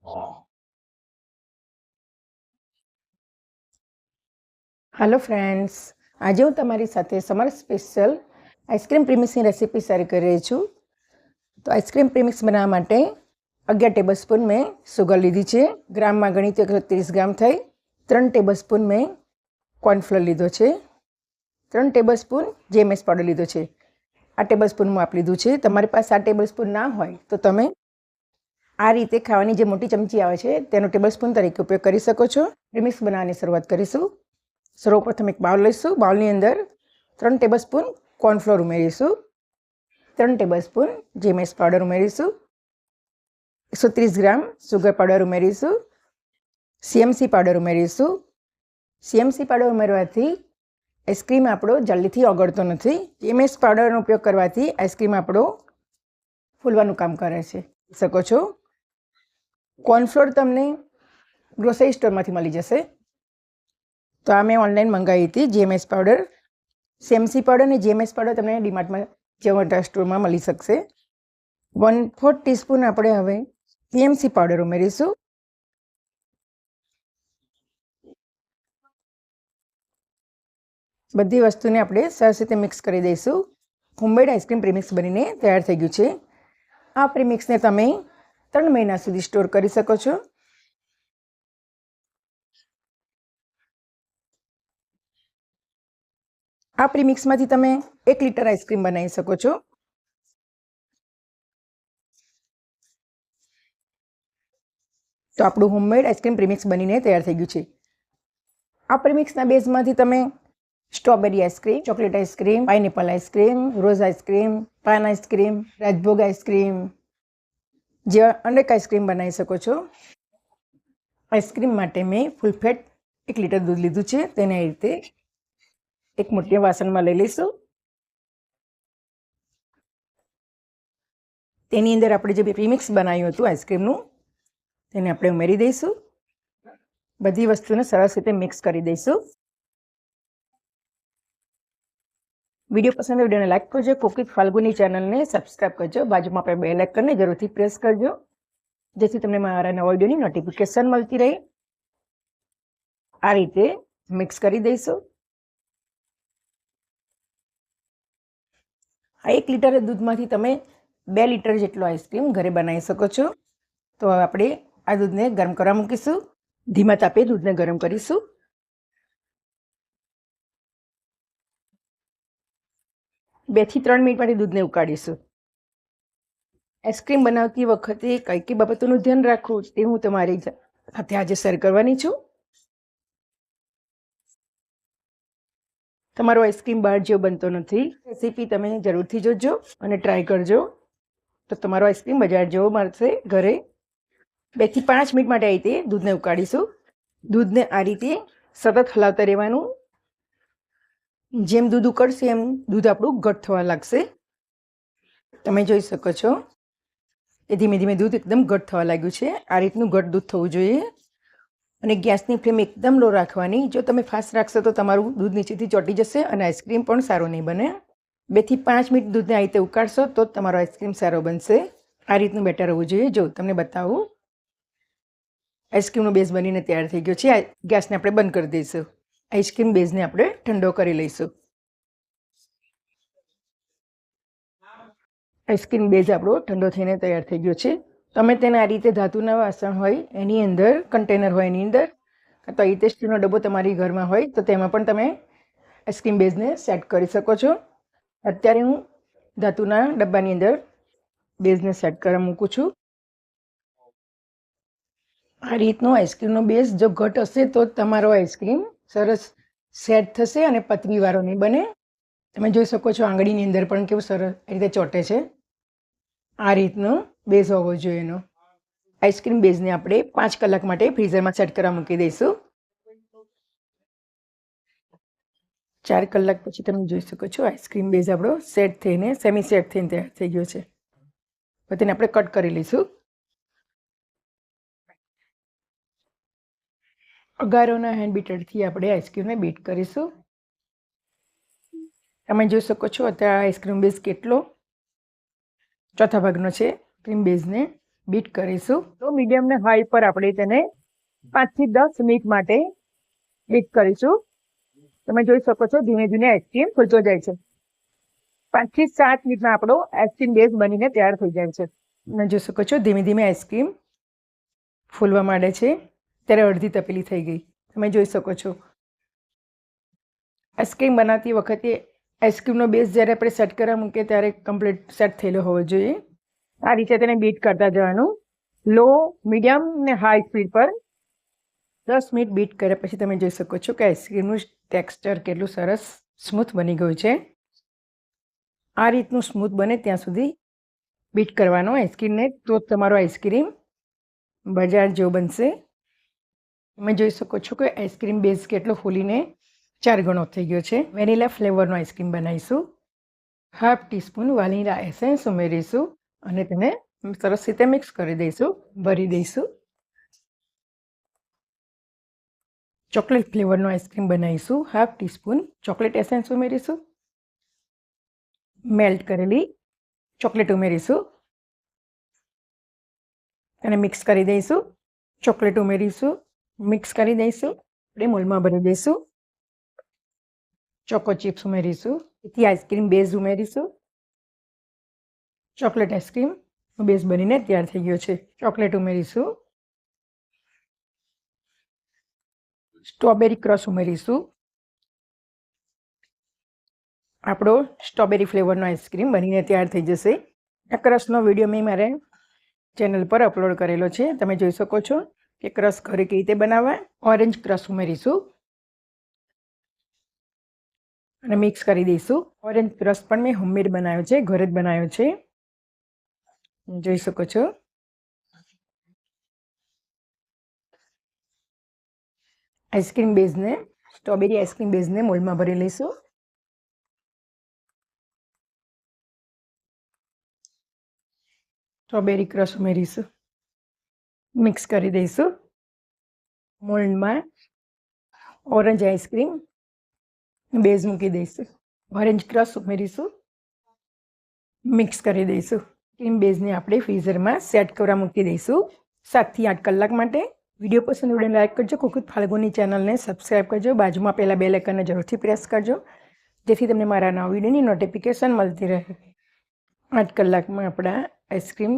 Hello friends, आज हूँ तमारी साथे समर स्पेशल आइसक्रीम प्रीमिक्सनी रेसिपी शेर कर रही छूँ। तो आइसक्रीम प्रीमिक्स बनावा माटे 11 टेबलस्पून में सुगर लीधी है। ग्राम में गणी तो 130 ग्राम थई। 3 टेबलस्पून में कॉर्नफ्लोर लीधो है। 3 टेबलस्पून जेएमएस पाउडर लीधो है। आ टेबलस्पून माप लीधुं है। तमारी पास आ टेबलस्पून ना होय तो तमे आ रीते खावानी जे मोटी चमची आवे छे तेनो टेबलस्पून तरीके उपयोग करी सको छो। प्रीमिक्स बनाववानी शरूआत करीशुं। सर्वप्रथम एक बाउल लईशुं। बाउलनी अंदर 3 टेबलस्पून कॉर्नफ्लोर उमेरीशुं। 3 टेबलस्पून जेएमएस पाउडर उमेरीशुं। 130 ग्राम सुगर पाउडर उमेरीशुं। सीएमसी पाउडर उमेरीशुं। सीएमसी पाउडर उमेरवाथी आइसक्रीम आपणो जल्दीथी ओगळतो नथी। जेएमएस पाउडरनो उपयोग करवाथी आइसक्रीम आपणो फूलवानुं काम करे छे। सको छो। कॉर्नफ्लोर तमने ग्रोसरी स्टोरमांथी मळी जशे। तो आ मैं ऑनलाइन मंगावी थी जेएमएस पाउडर। सीएमसी पाउडर ने जेएमएस पाउडर तमने डीमार्ट में जेवंटा स्टोर में मळी शकशे। 1/4 टीस्पून आपणे हवे सीएमसी पाउडर उमेरीशुं। बधी वस्तुने आपणे सरस रीते मिक्स करी दईशुं। होममेड आइसक्रीम प्रीमिक्स बनीने तैयार थई गयुं छे। आ प्रीमिक्सने तमे 3 महीना सुधी स्टोर करी शको छो। आ प्रीमिक्समांथी तमे 1 लीटर आइसक्रीम बनावी शको छो। तो आपणुं होममेड आइसक्रीम प्रीमिक्स बनीने तैयार थई गयुं छे। आ प्रीमिक्सना बेઝમાંથી તમે strawberry ice cream, chocolate ice cream, pineapple ice cream, rose ice cream, paan ice cream, Rajbhog ice cream जेवा अनेक आइसक्रीम बनावी शको छो। आइसक्रीम माटे मैं फूल फेट 1 लीटर दूध लीधुं छे। तेने आ रीते एक मोटा वासणमां लई लईशुं। तेनी अंदर आपणे जे प्रीमिक्स बनाव्युं हतुं आइसक्रीमनुं तेने आपणे उमेरी दईशुं। बधी वस्तुने सरस रीते मिक्स करी दईशुं। वीडियो पसंद वीडियो ने लाइक करजो। कुक विथ फाल्गुनी चैनल ने सब्सक्राइब करजो। बाजुमां आपणे बेल आइकन ने जरूरथी प्रेस करजो जेथी तमने मारा नवा विडियोनी नोटिफिकेशन मळती रहे। आ रीते मिक्स करी दईशुं। आ 1 लीटर दूधमांथी तमे 2 लीटर जेटलो आइसक्रीम घरे बनावी शको छो। तो हवे आपणे आ दूधने गरम करवा मूकीशुं। धीमा तापे दूधने गरम करीशुं। 2 થી 3 मिनिट माटे दूधने उकाळीशुं। आइसक्रीम बनावती वखते कई कई बाबतोनुं ध्यान राखवुं ते हुं तमारी साथे आजे शेर करवानी छुं। तमारो आइसक्रीम बहार जेवो बनतो नथी। रेसिपी तमे जरूरथी जोजो अने ट्राय करजो तो तमारो आइसक्रीम बजार जेवो मळशे घरे। 2 થી 5 मिनिट माटे आ रीते दूधने उकाळीशुं। दूधने आ रीते सतत हलावता रहेवानुं। जेम दूध उकळशे एम दूध आपणुं घट थवा लागशे। तमे जोई शको छो ए धीमे धीमे दूध एकदम घट थवा लाग्युं छे। आ रीतनुं घट दूध थवुं जोईए अने गैसनी फ्लेम एकदम लो राखवानी। जो तमे फास्ट राखशो तो तमारुं दूध नीचेथी ચોંટી जशे अने आइसक्रीम पण सारो नहीं बने। 2 થી 5 मिनिट दूधने आ रीते उकाळशो तो तमारो आइसक्रीम सारो बनशे। आ रीतनुं बेटर होवुं जोईए। जो तमने बतावुं आइसक्रीमनो बेઝ बनीने तैयार थई गयो छे। गैसने आपणे बंध करी दईशुं। आइसक्रीम बेઝને આપણે ઠંડો કરી લઈશું। આઈસ્ક્રીમ બેઝ આપણો ઠંડો થઈને તૈયાર થઈ ગયો છે। તમે તેને આ રીતે ધાતુના વાસણ હોય એની અંદર કન્ટેનર હોય એની અંદર કાં તો આ રીતે સ્ટીલનો ડબ્બો તમારી ઘરમાં હોય તો તેમાં પણ તમે આઈસ્ક્રીમ બેઝને સેટ કરી શકો છો। અત્યારે હું ધાતુના ડબ્બાની અંદર બેઝને સેટ કરવા મૂકું છું। આ રીતનો આઈસ્ક્રીમનો બેઝ જો ઘટ હશે તો તમારો આઈસ્ક્રીમ સરસ સેટ થશે અને પતરીવાળો નહીં બને। તમે જોઈ શકો છો આંગળીની અંદર પણ કેવું સરસ રીતે ચોંટે છે। આ રીતનો બેઝ હોવો જોઈએ એનો। આઈસ્ક્રીમ બેઝને આપણે 5 કલાક માટે ફ્રીઝરમાં સેટ કરવા મૂકી દઈશું। 4 કલાક પછી તમે જોઈ શકો છો આઈસ્ક્રીમ બેઝ આપણો સેટ થઈને સેમી સેટ થઈને તૈયાર થઈ ગયો છે। હવે તેને આપણે કટ કરી લઈશું। અગારોના હેન્ડ બીટરથી આપણે આઈસ્ક્રીમને બીટ કરીશું। તમે જોઈ શકો છો અત્યારે આઈસ્ક્રીમ બેઝ કેટલો ચોથા ભાગનો છે ક્રીમ બેઝને બીટ કરીશું. તો મીડિયમ ને હાઈ પર આપણે તેને 5 થી 10 મિનિટ માટે બીટ કરીશું. તમે જોઈ શકો છો ધીમે ધીમે આઈસ્ક્રીમ ફૂલતો જાય છે. 5 થી 7 મિનિટમાં આપણો આઈસ્ક્રીમ બેઝ બનીને તૈયાર થઈ જાય છે. તમે જોઈ શકો છો ધીમે ધીમે આઈસ્ક્રીમ ફૂલવા માંડે છે. ત્યારે અડધી તપેલી થઈ ગઈ. તમે જોઈ શકો છો. આઈસ્ક્રીમ બનાવતી વખતે આઈસ્ક્રીમનો બેઝ જ્યારે આપણે સેટ કરવા મૂકીએ ત્યારે કમ્પ્લીટ સેટ થયેલો હોવો જોઈએ. આ રીતે તેને બીટ કરતા જવાનું. લો, મીડિયમ ને હાઈ સ્પીડ પર 10 મિનિટ બીટ કર્યા પછી તમે જોઈ શકો છો કે આઈસ્ક્રીમનું ટેક્સચર કેટલું સરસ સ્મૂથ બની ગયું છે. આ રીતનું સ્મૂથ બને ત્યાં સુધી બીટ કરવાનો આઈસ્ક્રીમને, તો તમારો આઈસ્ક્રીમ બજાર જેવો બનશે. તમે જોઈ શકો છો કે આઈસ્ક્રીમ બેઝ કેટલો ફૂલીને 4 ગણો થઈ ગયો છે. વેનીલા ફ્લેવરનો આઈસ્ક્રીમ બનાવીશું. 1/2 ટીસ્પૂન વેનીલા એસેન્સ ઉમેરીશું અને તેને સરસ રીતે મિક્સ કરી દઈશું. ભરી દઈશું. ચોકલેટ ફ્લેવરનો આઈસ્ક્રીમ બનાવીશું. 1/2 ટીસ્પૂન ચોકલેટ એસેન્સ ઉમેરીશું. મેલ્ટ કરેલી ચોકલેટ ઉમેરીશું અને મિક્સ કરી દઈશું. ચોકલેટ ઉમેરીશું, મિક્સ કરી દઈશું. આપણે મોલ્ડમાં ભરી દઈશું. ચોકો ચિપ્સ ઉમેરીશું. તેથી આઈસ્ક્રીમ બેઝ ઉમેરીશું. ચોકલેટ આઈસ્ક્રીમ બેઝ બનીને તૈયાર થઈ ગયો છે. ચોકલેટ ઉમેરીશું. સ્ટ્રોબેરી ક્રશ ઉમેરીશું. આપણો સ્ટ્રોબેરી ફ્લેવરનો આઈસ્ક્રીમ બનીને તૈયાર થઈ જશે. આ ક્રશનો વિડીયો મેં મારે ચેનલ પર અપલોડ કરેલો છે. તમે જોઈ શકો છો કે ક્રશ ઘરે કેવી રીતે બનાવવા. ઓરેન્જ ક્રશ ઉમેરીશું અને મિક્સ કરી દઈશું. ઓરેન્જ ક્રશ પણ મેં હોમમેડ બનાવ્યો છે, ઘરે જ બનાવ્યો છે. જોઈ શકો છો. આઈસ્ક્રીમ બેઝને, સ્ટ્રોબેરી આઈસ્ક્રીમ બેઝને મોલ્ડમાં ભરી લઈશું. સ્ટ્રોબેરી ક્રશ ઉમેરીશું, મિક્સ કરી દઈશું. મોલ્ડમાં ઓરેન્જ આઈસ્ક્રીમ બેઝ મૂકી દઈશું. ઓરેન્જ ક્રશ ઉમેરીશું, મિક્સ કરી દઈશું. ક્રીમ બેઝને આપણે ફ્રીઝરમાં સેટ કરવા મૂકી દઈશું 7 થી 8 કલાક માટે. વિડીયો પસંદ આવડે લાઈક કરજો. કુકવિથ ફાલ્ગુની ચેનલને સબસ્ક્રાઈબ કરજો. બાજુમાં પહેલાં બેલ આઇકનને જરૂરથી પ્રેસ કરજો જેથી તમને મારા નવા વિડીયોની નોટિફિકેશન મળતી રહે. 8 કલાકમાં આપણા આઈસ્ક્રીમ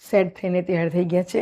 સેટ થઈને તૈયાર થઈ ગયા છે.